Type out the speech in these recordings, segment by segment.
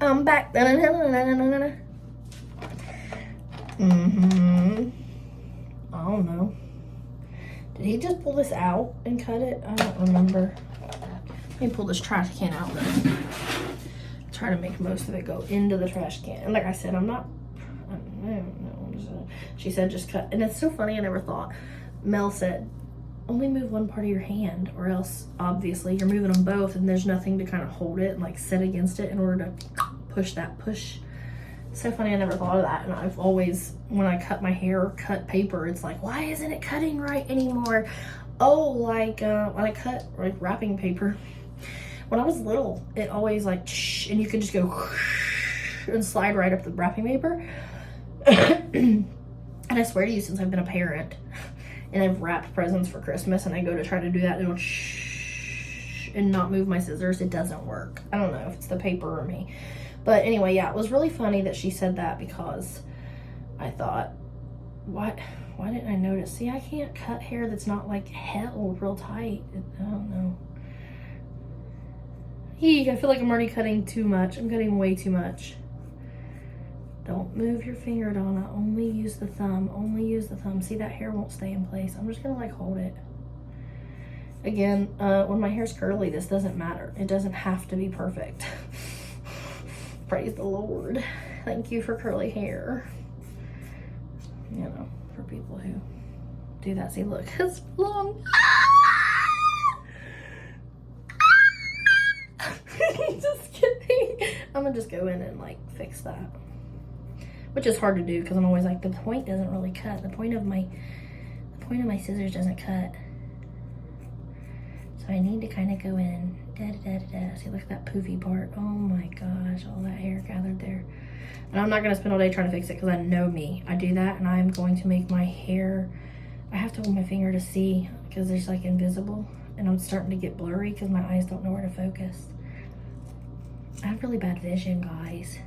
I'm back. I don't know. Did he just pull this out and cut it? I don't remember. Let me pull this trash can out then. Try to make most of it go into the trash can. And like I said, I don't know. She said just cut. And it's so funny, I never thought. Mel said, only move one part of your hand, or else obviously you're moving them both and there's nothing to kind of hold it and like set against it in order to push that push. So funny, I never thought of that. And I've always, when I cut my hair or cut paper, it's like, why isn't it cutting right anymore? Oh, like when I cut like wrapping paper, when I was little, it always like and you could just go and slide right up the wrapping paper. And I swear to you, since I've been a parent and I've wrapped presents for Christmas and I go to try to do that and not move my scissors, it doesn't work. I don't know if it's the paper or me. But anyway, yeah, it was really funny that she said that, because I thought, why didn't I notice? See, I can't cut hair that's not like held real tight. I don't know. I feel like I'm already cutting too much. I'm cutting way too much. Don't move your finger, Donna. Only use the thumb. Only use the thumb. See, that hair won't stay in place. I'm just gonna like hold it. Again, when my hair's curly, this doesn't matter. It doesn't have to be perfect. Praise the Lord. Thank you for curly hair. You know, for people who do that. See, look, it's long. Just kidding. I'm gonna just go in and like fix that. Which is hard to do because I'm always like, the point doesn't really cut. The point of my scissors doesn't cut. So I need to kind of go in. See, look at that poofy part. Oh my gosh, all that hair gathered there. And I'm not gonna spend all day trying to fix it because I know me. I do that and I'm going to make my hair, I have to hold my finger to see because there's like invisible, and I'm starting to get blurry because my eyes don't know where to focus. I have really bad vision, guys.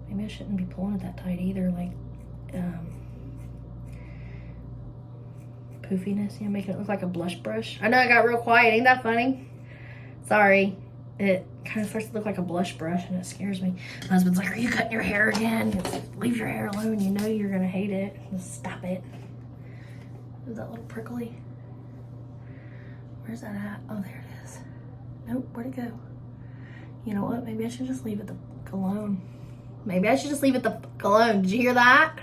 Maybe I shouldn't be pulling it that tight either, like poofiness, you know, making it look like a blush brush. I know I got real quiet, ain't that funny? Sorry. It kind of starts to look like a blush brush and it scares me. My husband's like, are you cutting your hair again? It's like, leave your hair alone, you know you're gonna hate it. Just stop it. Is that little prickly? Where's that at? Oh, there it is. Nope, where'd it go? You know what, maybe I should just leave it the alone. Maybe I should just leave it the fuck alone. Did you hear that?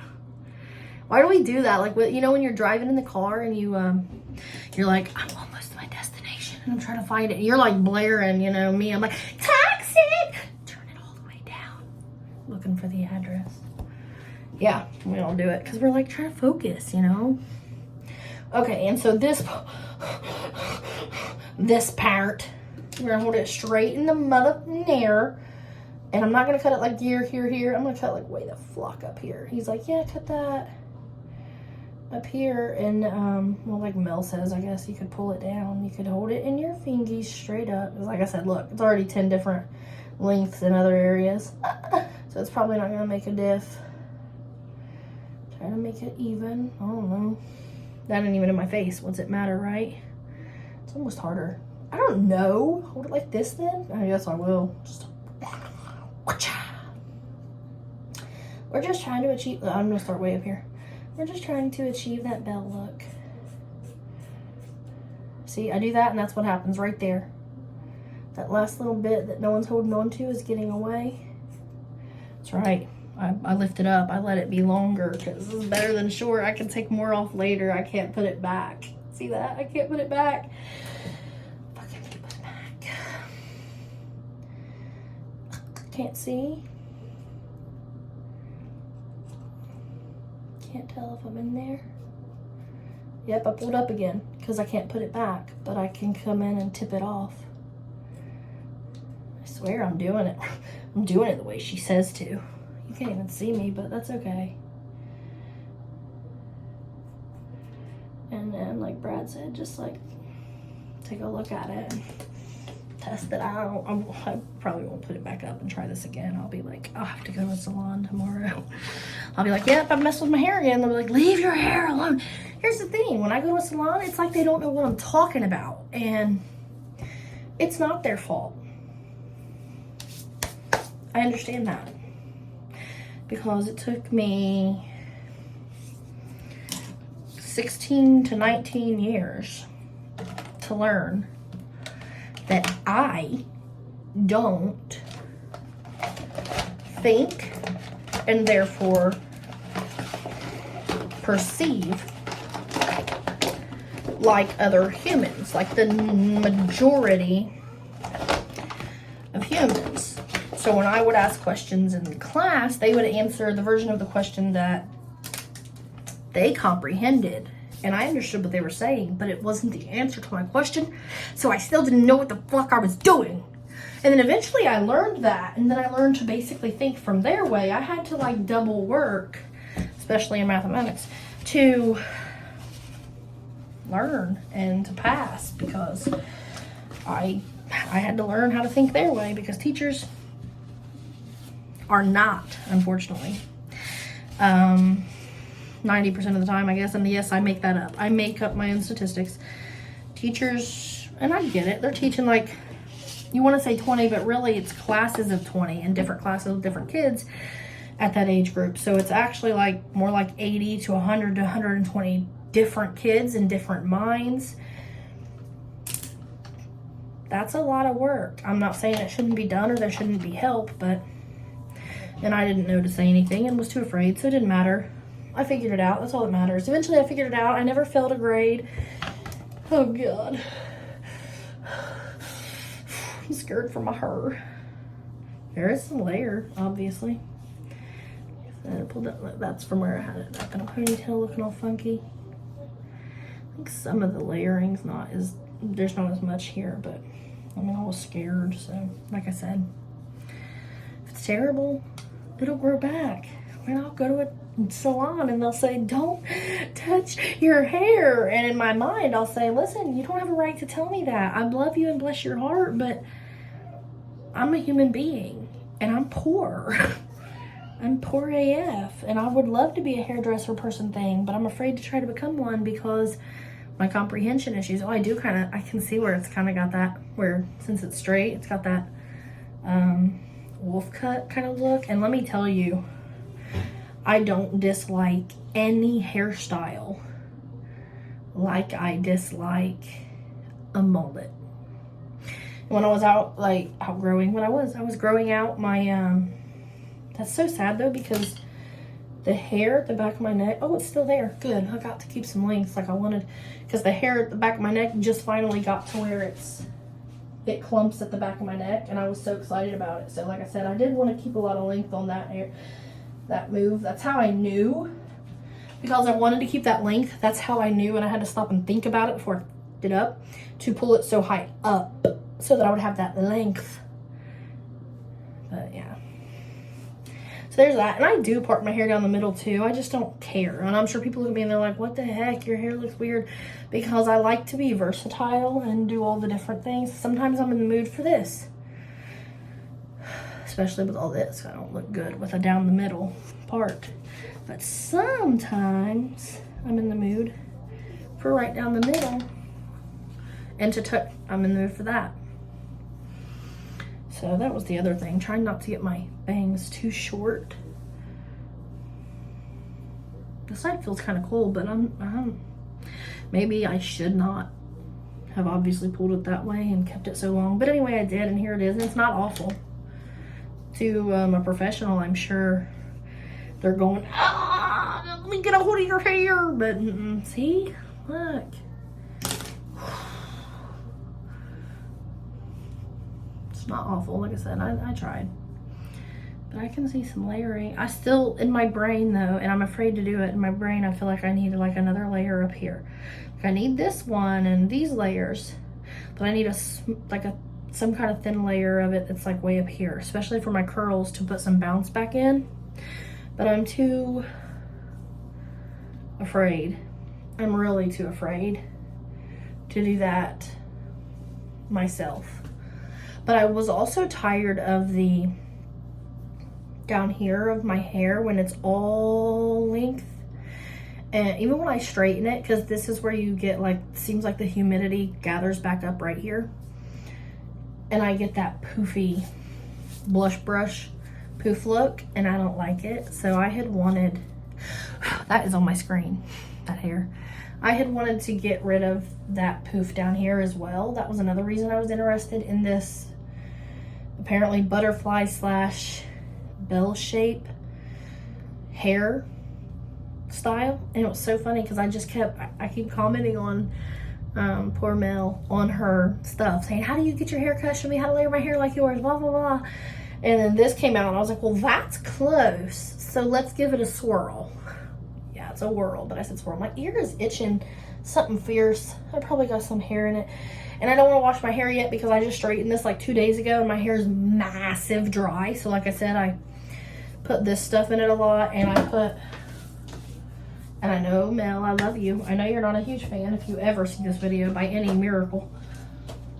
Why do we do that? Like, you know, when you're driving in the car and you're like, I'm almost to my destination and I'm trying to find it. And you're like blaring, you know, me. I'm like, taxi! Turn it all the way down. Looking for the address. Yeah, we don't do it because we're like trying to focus, you know? Okay, and so this part, we're gonna hold it straight in the mother air. And I'm not gonna cut it like here. I'm gonna cut it like way the flock up here. He's like, yeah, cut that up here. And well, like Mel says, I guess you could pull it down. You could hold it in your fingies straight up. Like I said, look, it's already 10 different lengths in other areas. So it's probably not gonna make a diff. Try to make it even. I don't know. That ain't even in my face. What's it matter, right? It's almost harder. I don't know. Hold it like this then? I guess I will. Just we're just trying to achieve, I'm gonna start way up here. We're just trying to achieve that bell look. See, I do that and that's what happens right there. That last little bit that no one's holding on to is getting away. That's right. I lift it up. I let it be longer because this is better than short. I can take more off later. I can't put it back. See that? I can't put it back. Can't see. Can't tell if I'm in there. Yep, I pulled up again because I can't put it back, but I can come in and tip it off. I swear I'm doing it. I'm doing it the way she says to. You can't even see me, but that's okay. And then, like Brad said, just like take a look at it. Test it out. I probably won't put it back up and try this again. I'll be like, I'll have to go to the salon tomorrow. I'll be like, yep, I messed with my hair again. They'll be like, leave your hair alone. Here's the thing. When I go to a salon, it's like they don't know what I'm talking about. And it's not their fault. I understand that. Because it took me 16 to 19 years to learn that I don't think and therefore perceive like other humans, like the majority of humans. So when I would ask questions in class, they would answer the version of the question that they comprehended. And I understood what they were saying, but it wasn't the answer to my question. So I still didn't know what the fuck I was doing. And then eventually I learned that. And then I learned to basically think from their way. I had to like double work, especially in mathematics, to learn and to pass, because I had to learn how to think their way, because teachers are not, unfortunately. 90% of the time, I guess, and yes, I make that up. I make up my own statistics. Teachers, and I get it, they're teaching like, you want to say 20, but really it's classes of 20 and different classes with different kids at that age group. So it's actually like more like 80 to 100 to 120 different kids and different minds. That's a lot of work. I'm not saying it shouldn't be done or there shouldn't be help, but, and I didn't know to say anything and was too afraid, so it didn't matter. I figured it out. That's all that matters. Eventually I figured it out. I never failed a grade. Oh God. I'm scared for my her. There is some layer, obviously. I pulled that, that's from where I had it up in a ponytail looking all funky. I think some of the layering's not as, there's not as much here, but I mean, I was scared, so like I said, if it's terrible, it'll grow back. I mean, I'll go to a salon and they'll say, don't touch your hair. And in my mind, I'll say, listen, you don't have a right to tell me that. I love you and bless your heart, but I'm a human being and I'm poor. I'm poor AF, and I would love to be a hairdresser person thing, but I'm afraid to try to become one because my comprehension issues. Oh, I do kind of, I can see where it's kind of got that, where since it's straight, it's got that wolf cut kind of look. And let me tell you, I don't dislike any hairstyle like I dislike a mullet. When I was out, like outgrowing, when I was growing out my, that's so sad though, because the hair at the back of my neck, oh, it's still there. Good. I got to keep some length like I wanted, because the hair at the back of my neck just finally got to where it clumps at the back of my neck, and I was so excited about it. So like I said, I did want to keep a lot of length on that hair, that move. That's how I knew, because I wanted to keep that length. That's how I knew, and I had to stop and think about it before I picked it up, to pull it so high up so that I would have that length. But yeah. So there's that. And I do part my hair down the middle too. I just don't care. And I'm sure people look at me and they're like, what the heck? Your hair looks weird. Because I like to be versatile and do all the different things. Sometimes I'm in the mood for this. Especially with all this. I don't look good with a down the middle part. But sometimes I'm in the mood for right down the middle. And to tuck, I'm in the mood for that. So that was the other thing, trying not to get my bangs too short. The side feels kind of cold, but maybe I should not have obviously pulled it that way and kept it so long. But anyway, I did, and here it is. And it's not awful. To a professional, I'm sure they're going, ah, let me get a hold of your hair. But see, look. It's not awful. Like I said, I tried, but I can see some layering. I still, in my brain though, and I'm afraid to do it in my brain, I feel like I need like another layer up here. Like I need this one and these layers, but I need some kind of thin layer of it that's like way up here, especially for my curls, to put some bounce back in. But I'm too afraid. I'm really too afraid to do that myself. But I was also tired of the down here of my hair when it's all length. And even when I straighten it, because this is where you get like, seems like the humidity gathers back up right here. And I get that poofy blush brush poof look, and I don't like it. So I had wanted, that is on my screen, that hair. I had wanted to get rid of that poof down here as well. That was another reason I was interested in this, apparently butterfly slash bell shape hair style. And it was so funny because I keep commenting on poor Mel on her stuff saying, how do you get your hair cut? Show me how to layer my hair like yours, blah, blah, blah. And then this came out and I was like, well, that's close. So let's give it a swirl. Yeah, it's a whirl, but I said swirl. My ear is itching something fierce. I probably got some hair in it. And I don't want to wash my hair yet because I just straightened this like 2 days ago and my hair is massive dry. So like I said, I put this stuff in it a lot, and and I know, Mel, I love you. I know you're not a huge fan if you ever see this video by any miracle.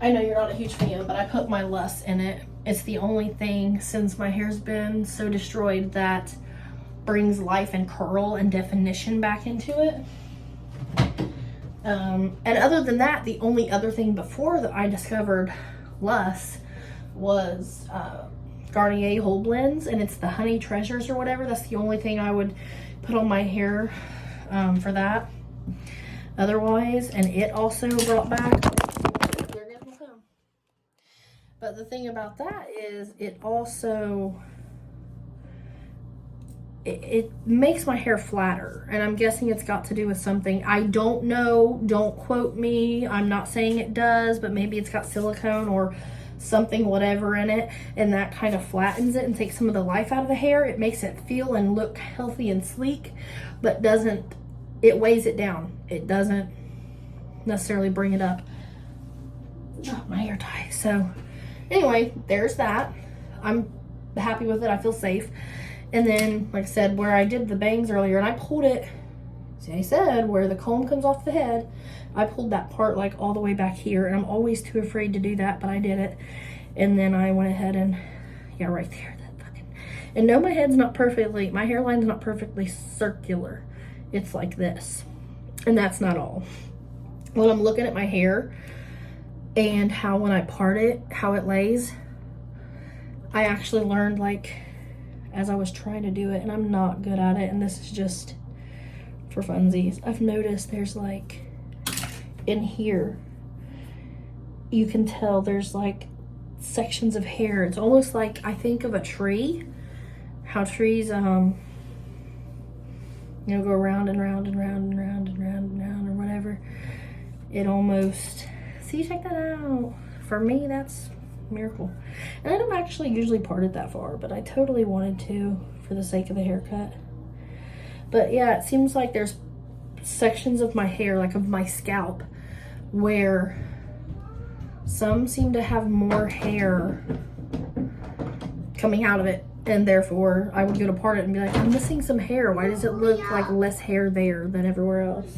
I know you're not a huge fan, but I put my Lust in it. It's the only thing since my hair's been so destroyed that brings life and curl and definition back into it. And other than that, the only other thing before that I discovered Lust was Garnier Whole Blends, and it's the Honey Treasures or whatever. That's the only thing I would put on my hair for that. Otherwise, and it also brought back, but the thing about that is it also, it makes my hair flatter, and I'm guessing it's got to do with something. I don't know, don't quote me. I'm not saying it does, but maybe it's got silicone or something, whatever in it, and that kind of flattens it and takes some of the life out of the hair. It makes it feel and look healthy and sleek, but it weighs it down. It doesn't necessarily bring it up. Oh, my hair tie. So anyway, there's that. I'm happy with it. I feel safe. And then, like I said, where I did the bangs earlier, and I pulled it, see, I said where the comb comes off the head, I pulled that part like all the way back here, and I'm always too afraid to do that, but I did it. And then I went ahead and, yeah, right there, that fucking, and no, my hairline's not perfectly circular. It's like this. And that's not all. When I'm looking at my hair and how when I part it, how it lays, I actually learned, like, as I was trying to do it, and I'm not good at it, and this is just for funsies, I've noticed there's like, in here, you can tell there's like sections of hair. It's almost like, I think of a tree, how trees, you know, go round and round and round and round and round and round or whatever. It almost, see, check that out. For me, that's a miracle. And I don't actually usually part it that far, but I totally wanted to for the sake of the haircut. But yeah, it seems like there's sections of my hair, like of my scalp, where some seem to have more hair coming out of it, and therefore I would go to part it and be like, I'm missing some hair. Why does it look like less hair there than everywhere else?